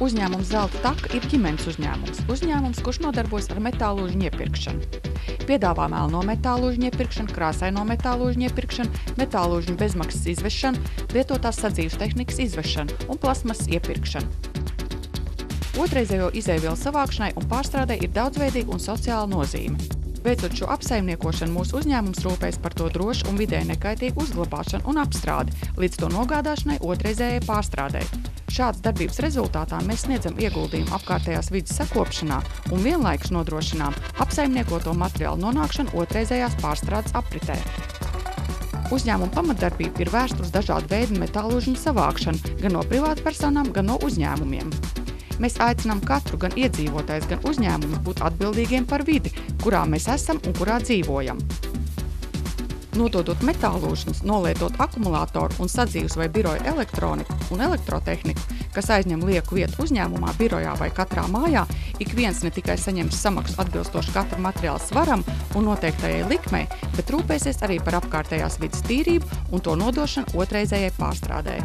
Uzņēmums Zelta taka ir ģimenes uzņēmums, kurš nodarbojas ar metālūžņu iepirkšanu. Piedāvā melno metālūžņu iepirkšanu, krāsaino metālūžņu iepirkšanu, metālūžņu bezmaksas izvešanu, lietotās sadzīves tehnikas izvešanu un plasmasas iepirkšanu. Otrreizējo izēvielu savākšanai un pārstrādei ir daudzveidīga un sociāla nozīme. Veicot šo apsaimniekošanu, mūsu uzņēmums rūpējas par to drošu un vidē nekaitīgu uzglabāšanu un apstrādi, līdz to nogādāšanai otrreizējai pārstrādei. Šādas darbības rezultātā mēs sniedzam ieguldījumu apkārtējās vides sakopšanā un vienlaikus nodrošinām apsaimniekoto materiālu nonākšanu otrreizējās pārstrādes apritē. Uzņēmuma pamatdarbība ir vērsta uz dažādu veidu metālūžņu savākšanu gan no privātpersonām, gan no uzņēmumiem. Mēs aicinām katru, gan iedzīvotājs, gan uzņēmumus būt atbildīgiem par vidi, kurā mēs esam un kurā dzīvojam. Nododot metālūžņus, nolietot akumulātoru un sadzīves vai biroja elektroniku un elektrotehniku, kas aizņem lieku vietu uzņēmumā, birojā vai katrā mājā, ik viens ne tikai saņems samaksu atbilstoši katra materiāla svaram un noteiktajai likmei, bet rūpēsies arī par apkārtējās vides tīrību un to nodošanu otrreizējai pārstrādei.